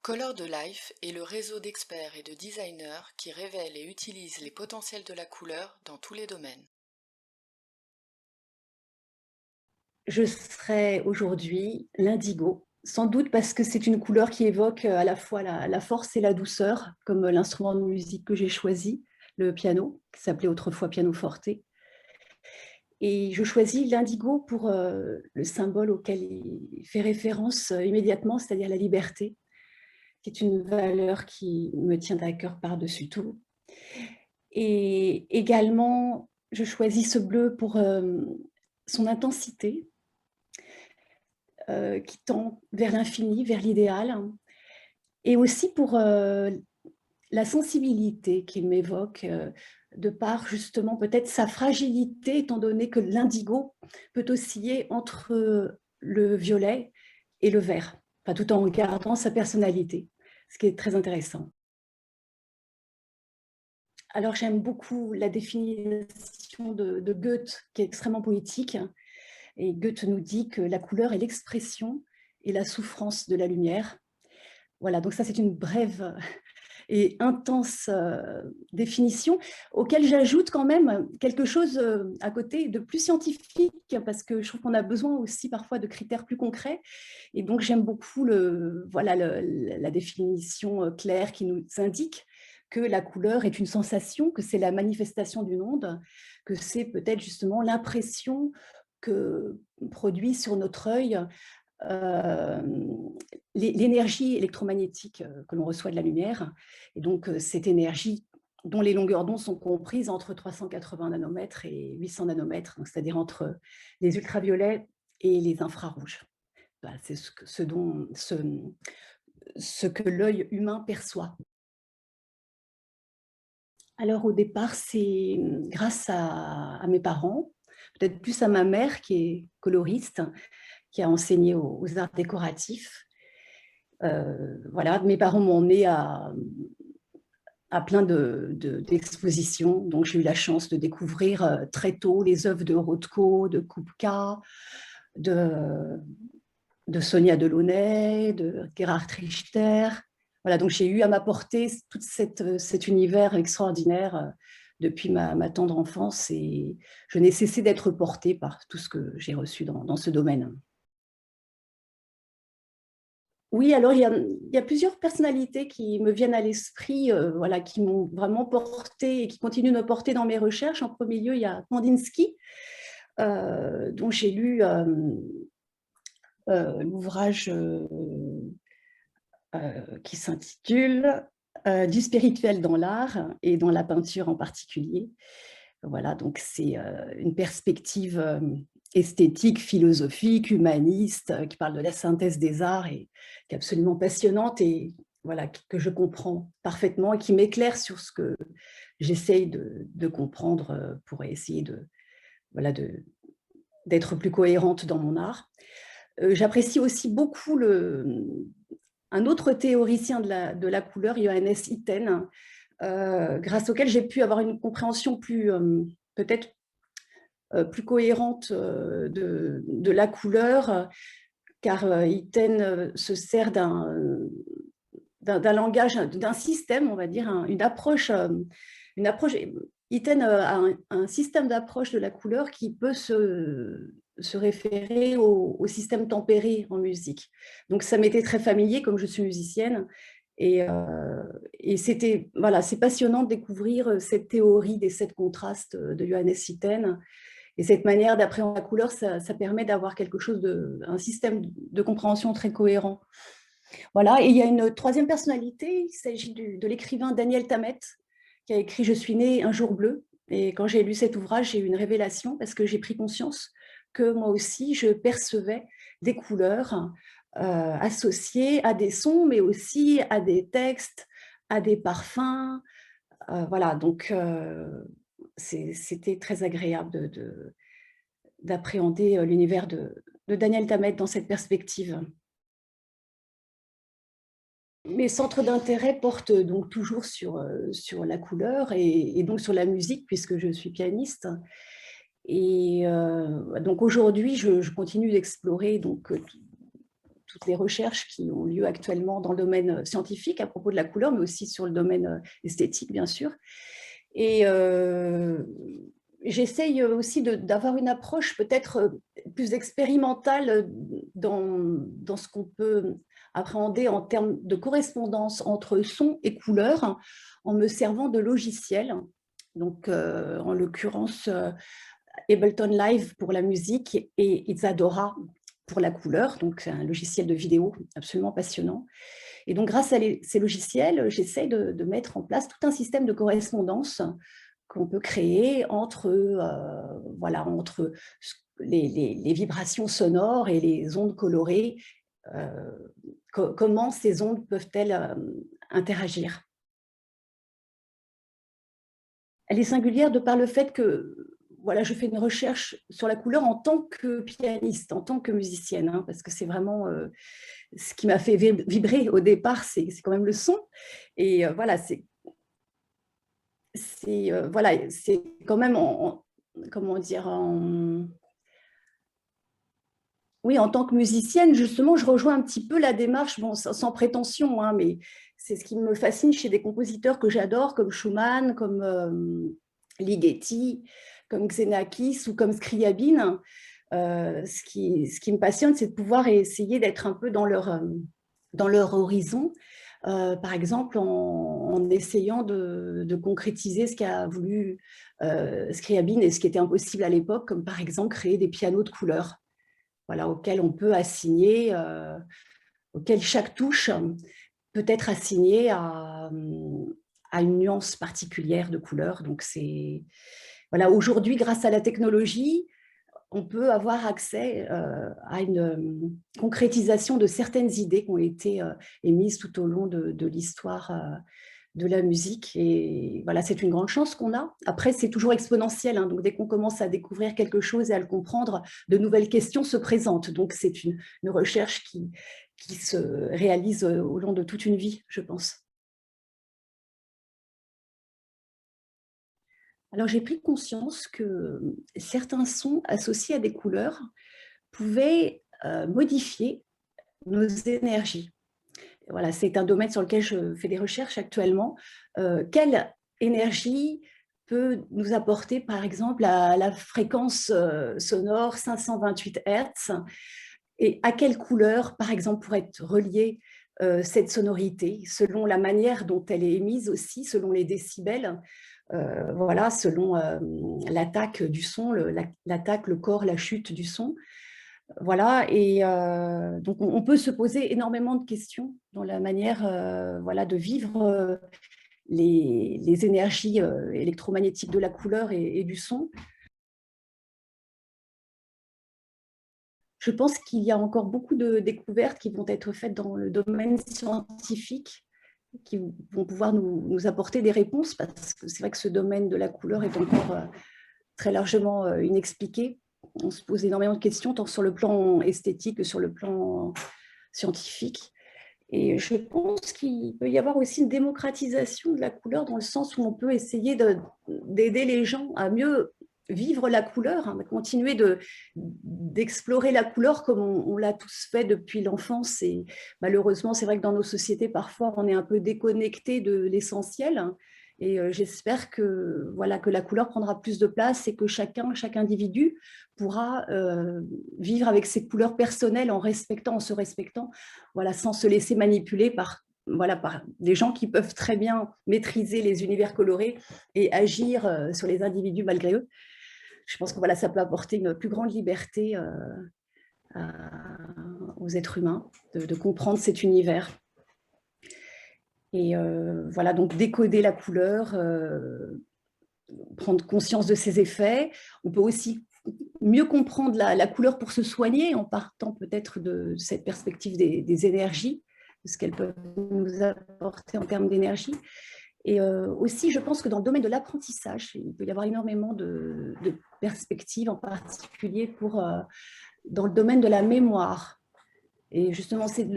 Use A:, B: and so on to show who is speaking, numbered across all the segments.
A: Color de Life est le réseau d'experts et de designers qui révèle et utilise les potentiels de la couleur dans tous les domaines.
B: Je serais aujourd'hui l'indigo, sans doute parce que c'est une couleur qui évoque à la fois la force et la douceur, comme l'instrument de musique que j'ai choisi, le piano, qui s'appelait autrefois piano forte. Et je choisis l'indigo pour le symbole auquel il fait référence immédiatement, c'est-à-dire la liberté, qui est une valeur qui me tient à cœur par-dessus tout. Et également, je choisis ce bleu pour son intensité, qui tend vers l'infini, vers l'idéal, et aussi pour la sensibilité qu'il m'évoque, de par justement peut-être sa fragilité, étant donné que l'indigo peut osciller entre le violet et le vert, enfin, tout en gardant sa personnalité, ce qui est très intéressant. Alors j'aime beaucoup la définition de Goethe, qui est extrêmement poétique, et Goethe nous dit que la couleur est l'expression et la souffrance de la lumière. Voilà, donc ça c'est une brève et intense définition, auquel j'ajoute quand même quelque chose à côté de plus scientifique, parce que je trouve qu'on a besoin aussi parfois de critères plus concrets. Et donc j'aime beaucoup la définition claire qui nous indique que la couleur est une sensation, que c'est la manifestation du monde, que c'est peut-être justement l'impression que produit sur notre œil euh, l'énergie électromagnétique que l'on reçoit de la lumière. Et donc, cette énergie dont les longueurs d'onde sont comprises entre 380 nanomètres et 800 nanomètres, c'est-à-dire entre les ultraviolets et les infrarouges. Voilà, c'est ce que l'œil humain perçoit. Alors au départ, c'est grâce à mes parents, peut-être plus à ma mère qui est coloriste, qui a enseigné aux arts décoratifs. Voilà, mes parents m'ont emmenée à plein d'expositions. Donc, j'ai eu la chance de découvrir très tôt les œuvres de Rothko, de Kupka, de, de Sonia Delaunay, de Gerhard Richter. Voilà, donc j'ai eu à m'apporter tout cet univers extraordinaire depuis ma tendre enfance, et je n'ai cessé d'être portée par tout ce que j'ai reçu dans ce domaine. Oui, alors il y a plusieurs personnalités qui me viennent à l'esprit, voilà, qui m'ont vraiment portée et qui continuent de me porter dans mes recherches. En premier lieu, il y a Kandinsky, dont j'ai lu l'ouvrage qui s'intitule Du spirituel dans l'art et dans la peinture en particulier. Voilà, donc c'est une perspective esthétique, philosophique, humaniste, qui parle de la synthèse des arts et qui est absolument passionnante, et voilà, que je comprends parfaitement et qui m'éclaire sur ce que j'essaye de comprendre pour essayer voilà, d'être plus cohérente dans mon art. J'apprécie aussi beaucoup un autre théoricien de la couleur, Johannes Itten, grâce auquel j'ai pu avoir une compréhension plus, peut-être plus cohérente de la couleur, car Itten se sert d'un langage, d'un système, on va dire, une approche. Itten a un système d'approche de la couleur qui peut se référer au système tempéré en musique. Donc ça m'était très familier comme je suis musicienne. Et c'était, voilà, c'est passionnant de découvrir cette théorie des 7 contrastes de Johannes Itten. Et cette manière d'appréhender la couleur, ça permet d'avoir quelque chose un système de compréhension très cohérent. Voilà, et il y a une troisième personnalité, il s'agit de l'écrivain Daniel Tammet, qui a écrit « Je suis né un jour bleu ». Et quand j'ai lu cet ouvrage, j'ai eu une révélation parce que j'ai pris conscience que moi aussi, je percevais des couleurs associées à des sons, mais aussi à des textes, à des parfums. Voilà, donc c'était très agréable d'appréhender l'univers de Daniel Tammet dans cette perspective. Mes centres d'intérêt portent donc toujours sur la couleur et donc sur la musique, puisque je suis pianiste. Et donc aujourd'hui, je continue d'explorer donc tout toutes les recherches qui ont lieu actuellement dans le domaine scientifique à propos de la couleur, mais aussi sur le domaine esthétique, bien sûr. Et j'essaye aussi d'avoir une approche peut-être plus expérimentale dans ce qu'on peut appréhender en termes de correspondance entre son et couleur, en me servant de logiciels. Donc, en l'occurrence, Ableton Live pour la musique et Isadora pour la couleur. Donc, c'est un logiciel de vidéo absolument passionnant. Et donc, grâce à ces logiciels, j'essaie de mettre en place tout un système de correspondance qu'on peut créer entre, voilà, entre les vibrations sonores et les ondes colorées. Comment ces ondes peuvent-elles interagir? Elle est singulière de par le fait que voilà, je fais une recherche sur la couleur en tant que pianiste, en tant que musicienne, hein, parce que c'est vraiment ce qui m'a fait vibrer au départ, c'est quand même le son. Et voilà, voilà, c'est quand même, comment dire, oui, en tant que musicienne, justement, je rejoins un petit peu la démarche, bon, sans prétention, hein, mais c'est ce qui me fascine chez des compositeurs que j'adore, comme Schumann, comme Ligeti, comme Xenakis ou comme Scriabine. Ce qui me passionne, c'est de pouvoir essayer d'être un peu dans leur horizon, par exemple en essayant de concrétiser ce qu'a voulu Scriabine et ce qui était impossible à l'époque, comme par exemple créer des pianos de couleur, voilà, auxquels on peut assigner, auxquels chaque touche peut être assignée à une nuance particulière de couleur. Donc voilà, aujourd'hui, grâce à la technologie, on peut avoir accès à une concrétisation de certaines idées qui ont été émises tout au long de l'histoire de la musique. Et voilà, c'est une grande chance qu'on a. Après, c'est toujours exponentiel, hein, donc dès qu'on commence à découvrir quelque chose et à le comprendre, de nouvelles questions se présentent. Donc c'est une recherche qui se réalise au long de toute une vie, je pense. Alors j'ai pris conscience que certains sons associés à des couleurs pouvaient modifier nos énergies. Voilà, c'est un domaine sur lequel je fais des recherches actuellement. Quelle énergie peut nous apporter, par exemple, la fréquence sonore 528 Hz et à quelle couleur, par exemple, pourrait être reliée cette sonorité, selon la manière dont elle est émise aussi, selon les décibels, voilà, selon l'attaque du son, l'attaque, le corps, la chute du son. Voilà, et donc on peut se poser énormément de questions dans la manière voilà, de vivre les énergies électromagnétiques de la couleur et du son. Je pense qu'il y a encore beaucoup de découvertes qui vont être faites dans le domaine scientifique, qui vont pouvoir nous apporter des réponses, parce que c'est vrai que ce domaine de la couleur est encore très largement inexpliqué. On se pose énormément de questions, tant sur le plan esthétique que sur le plan scientifique. Et je pense qu'il peut y avoir aussi une démocratisation de la couleur, dans le sens où on peut essayer d'aider les gens à mieux vivre la couleur, hein, continuer d'explorer la couleur comme on l'a tous fait depuis l'enfance. Et malheureusement, c'est vrai que dans nos sociétés, parfois, on est un peu déconnecté de l'essentiel. Et j'espère que, voilà, que la couleur prendra plus de place et que chaque individu pourra vivre avec ses couleurs personnelles en se respectant, voilà, sans se laisser manipuler voilà, par des gens qui peuvent très bien maîtriser les univers colorés et agir sur les individus malgré eux. Je pense que voilà, ça peut apporter une plus grande liberté aux êtres humains de comprendre cet univers. Et voilà, donc décoder la couleur, prendre conscience de ses effets. On peut aussi mieux comprendre la couleur pour se soigner, en partant peut-être de cette perspective des énergies, de ce qu'elles peuvent nous apporter en termes d'énergie. Et aussi, je pense que dans le domaine de l'apprentissage, il peut y avoir énormément de perspectives, en particulier dans le domaine de la mémoire. Et justement, c'est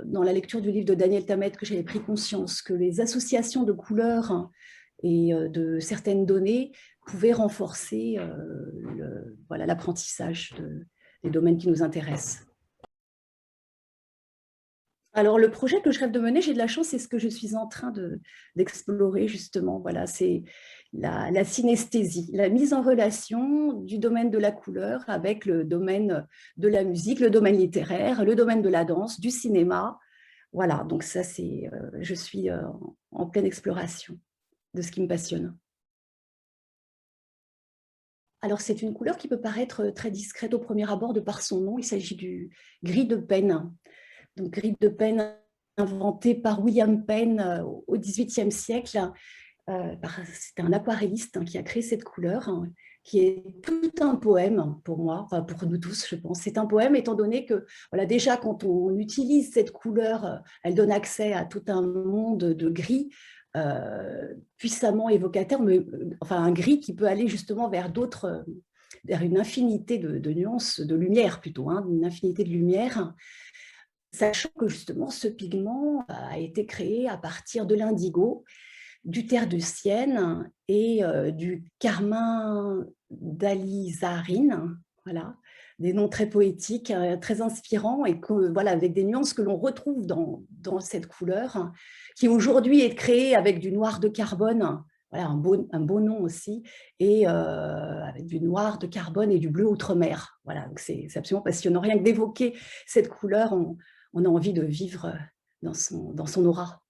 B: dans la lecture du livre de Daniel Tammet que j'avais pris conscience que les associations de couleurs et de certaines données pouvaient renforcer voilà, l'apprentissage des domaines qui nous intéressent. Alors, le projet que je rêve de mener, j'ai de la chance, c'est ce que je suis en train d'explorer justement. Voilà, c'est la synesthésie, la mise en relation du domaine de la couleur avec le domaine de la musique, le domaine littéraire, le domaine de la danse, du cinéma. Voilà, donc ça, je suis en pleine exploration de ce qui me passionne. Alors, c'est une couleur qui peut paraître très discrète au premier abord de par son nom. Il s'agit du gris de Penn. Donc, gris de Penn inventé par William Penn au XVIIIe siècle. C'est un aquarelliste qui a créé cette couleur, qui est tout un poème pour moi, enfin pour nous tous, je pense. C'est un poème étant donné que, voilà, déjà, quand on utilise cette couleur, elle donne accès à tout un monde de gris puissamment évocateur, mais enfin un gris qui peut aller justement vers d'autres, vers une infinité de nuances, de lumière plutôt, une infinité de lumière, sachant que justement ce pigment a été créé à partir de l'indigo, du terre de Sienne et du carmin d'alizarine, voilà, des noms très poétiques, très inspirants et que, voilà, avec des nuances que l'on retrouve dans cette couleur, qui aujourd'hui est créée avec du noir de carbone, voilà, un beau nom aussi, et avec du noir de carbone et du bleu outre-mer. Voilà, donc c'est absolument passionnant. Rien que d'évoquer cette couleur, on a envie de vivre dans son aura.